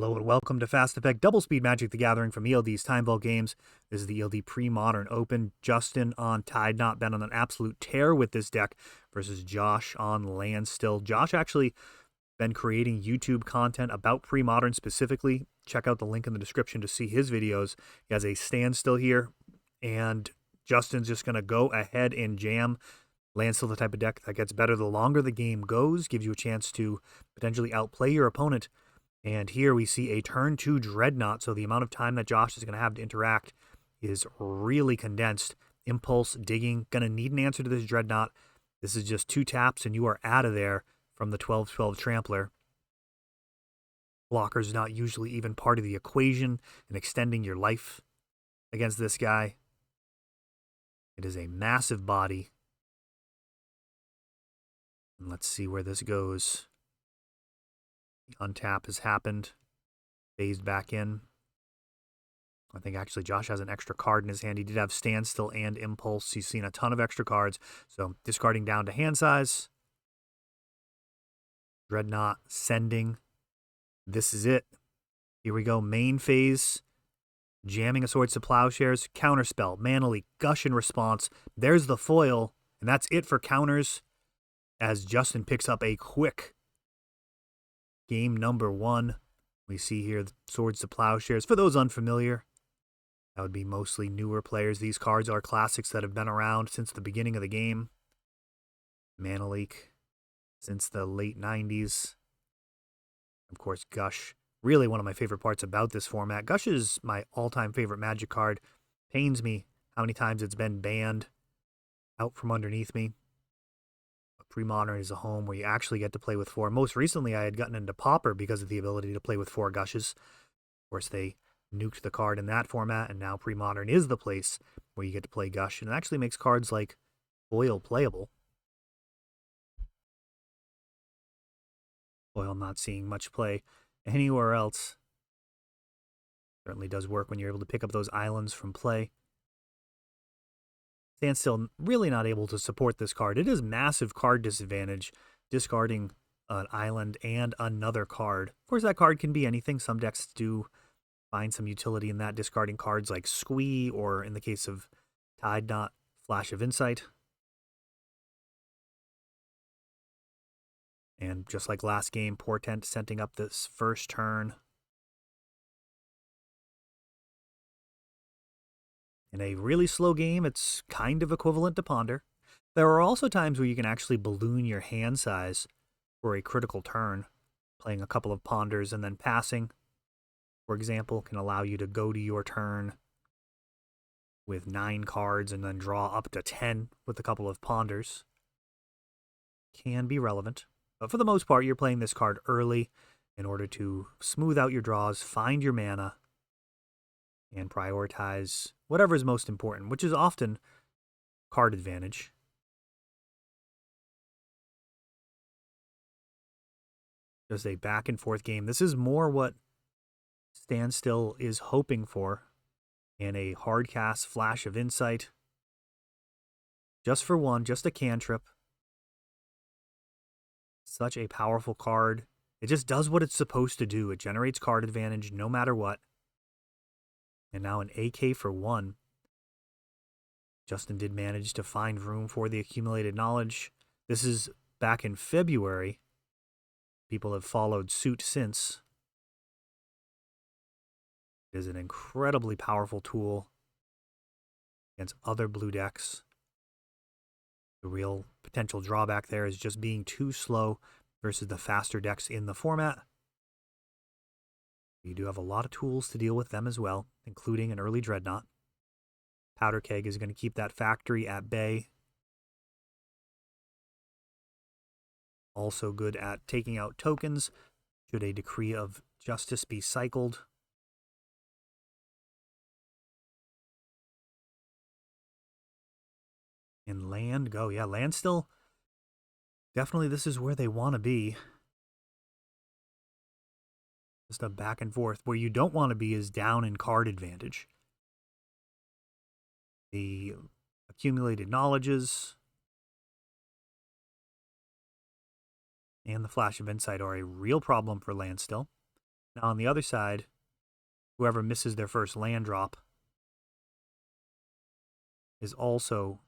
Hello and welcome to Fast Effect Double Speed Magic the Gathering from ELD's Time Vault Games. This is the ELD Premodern Open. Justin on Tidenought been on an absolute tear with this deck versus Josh on Landstill. Josh actually been creating YouTube content about Premodern specifically. Check out the link in the description to see his videos. He has a standstill here, and Justin's just going to go ahead and jam. Landstill, the type of deck that gets better the longer the game goes, gives you a chance to potentially outplay your opponent. And here we see a turn 2 Dreadnought, so the amount of time that Josh is going to have to interact is really condensed. Impulse, digging, going to need an answer to this Dreadnought. This is just 2 taps and you are out of there from the 12/12 Trampler. Blocker's not usually even part of the equation in extending your life against this guy. It is a massive body. And let's see where this goes. The untap has happened. Phased back in. I think actually Josh has an extra card in his hand. He did have Standstill and Impulse. He's seen a ton of extra cards. So discarding down to hand size. Dreadnought sending. This is it. Here we go. Main phase. Jamming a Swords to Plowshares. Counterspell. Mana Leak. Gush in response. There's the foil. And that's it for counters. As Justin picks up a quick game number 1. We see here the Swords to Plowshares. For those unfamiliar, that would be mostly newer players. These cards are classics that have been around since the beginning of the game. Mana Leak since the late 90s. Of course, Gush. Really one of my favorite parts about this format. Gush is my all-time favorite Magic card. Pains me how many times it's been banned out from underneath me. Premodern is a home where you actually get to play with 4. Most recently, I had gotten into Pauper because of the ability to play with 4 Gushes. Of course, they nuked the card in that format, and now Premodern is the place where you get to play Gush, and it actually makes cards like Foil playable. Foil not seeing much play anywhere else. Certainly does work when you're able to pick up those islands from play. Standstill really not able to support this card. It is massive card disadvantage, discarding an island and another card. Of course, that card can be anything. Some decks do find some utility in that, discarding cards like Squee, or in the case of Tidenought, Flash of Insight. And just like last game, Portent setting up this first turn. In a really slow game, it's kind of equivalent to Ponder. There are also times where you can actually balloon your hand size for a critical turn. Playing a couple of Ponders and then passing, for example, can allow you to go to your turn with 9 cards and then draw up to 10 with a couple of Ponders. Can be relevant. But for the most part, you're playing this card early in order to smooth out your draws, find your mana, and prioritize whatever is most important, which is often card advantage. Just a back and forth game. This is more what Standstill is hoping for in a hard cast Flash of Insight. Just for 1, just a cantrip. Such a powerful card. It just does what it's supposed to do. It generates card advantage no matter what. And now an AK for 1. Justin did manage to find room for the accumulated knowledge. This is back in February. People have followed suit since. It is an incredibly powerful tool against other blue decks. The real potential drawback there is just being too slow versus the faster decks in the format. You do have a lot of tools to deal with them as well, including an early Dreadnought. Powder Keg is going to keep that factory at bay. Also good at taking out tokens should a Decree of Justice be cycled. And land go. Yeah, Landstill. Definitely this is where they want to be. Just a back and forth. Where you don't want to be is down in card advantage. The accumulated knowledges and the Flash of Insight are a real problem for Landstill. Now on the other side, whoever misses their first land drop is also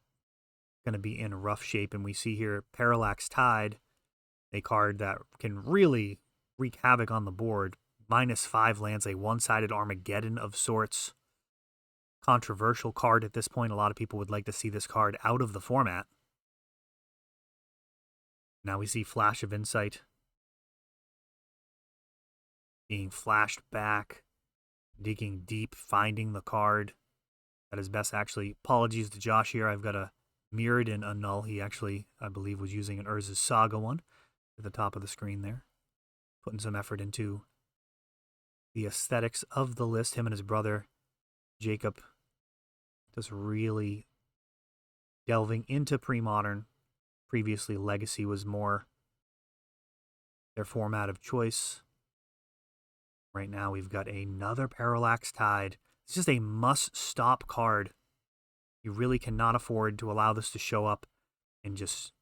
going to be in rough shape. And we see here Parallax Tide, a card that can really wreak havoc on the board. -5 lands, a one-sided Armageddon of sorts. Controversial card at this point. A lot of people would like to see this card out of the format. Now we see Flash of Insight being flashed back, digging deep, finding the card at his best. Actually, apologies to Josh here. I've got a Mirrodin Annul. He actually, I believe, was using an Urza's Saga one at the top of the screen there. Putting some effort into the aesthetics of the list. Him and his brother, Jacob, just really delving into Premodern. Previously, Legacy was more their format of choice. Right now, we've got another Parallax Tide. It's just a must-stop card. You really cannot afford to allow this to show up and just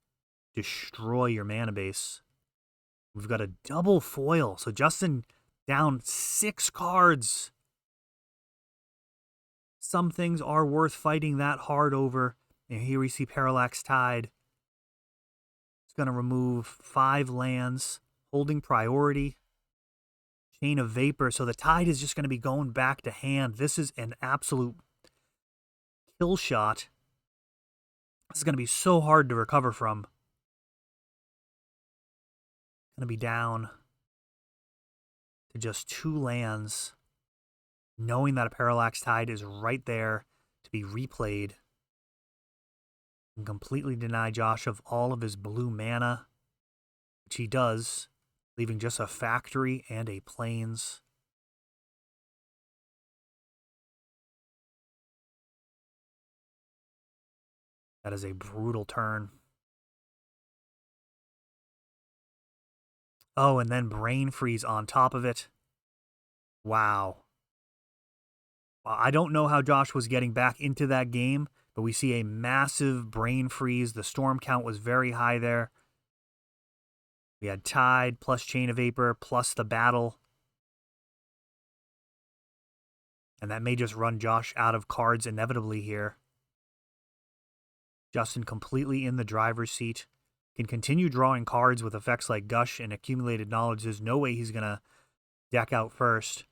destroy your mana base. We've got a double foil. So Justin down 6 cards. Some things are worth fighting that hard over. And here we see Parallax Tide. It's going to remove 5 lands, holding priority. Chain of Vapor. So the Tide is just going to be going back to hand. This is an absolute kill shot. This is going to be so hard to recover from. Going to be down to just 2 lands, knowing that a Parallax Tide is right there to be replayed, and completely deny Josh of all of his blue mana, which he does, leaving just a Factory and a Plains. That is a brutal turn. Oh, and then Brain Freeze on top of it. Wow. I don't know how Josh was getting back into that game, but we see a massive Brain Freeze. The storm count was very high there. We had Tide plus Chain of Vapor plus the battle. And that may just run Josh out of cards inevitably here. Justin completely in the driver's seat. Can continue drawing cards with effects like Gush and Accumulated Knowledge. There's no way he's going to deck out first.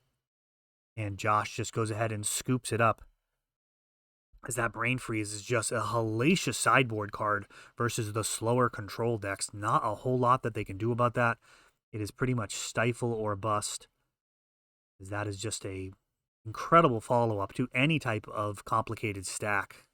And Josh just goes ahead and scoops it up. As that Brain Freeze is just a hellacious sideboard card versus the slower control decks. Not a whole lot that they can do about that. It is pretty much stifle or bust. That is just a incredible follow-up to any type of complicated stack.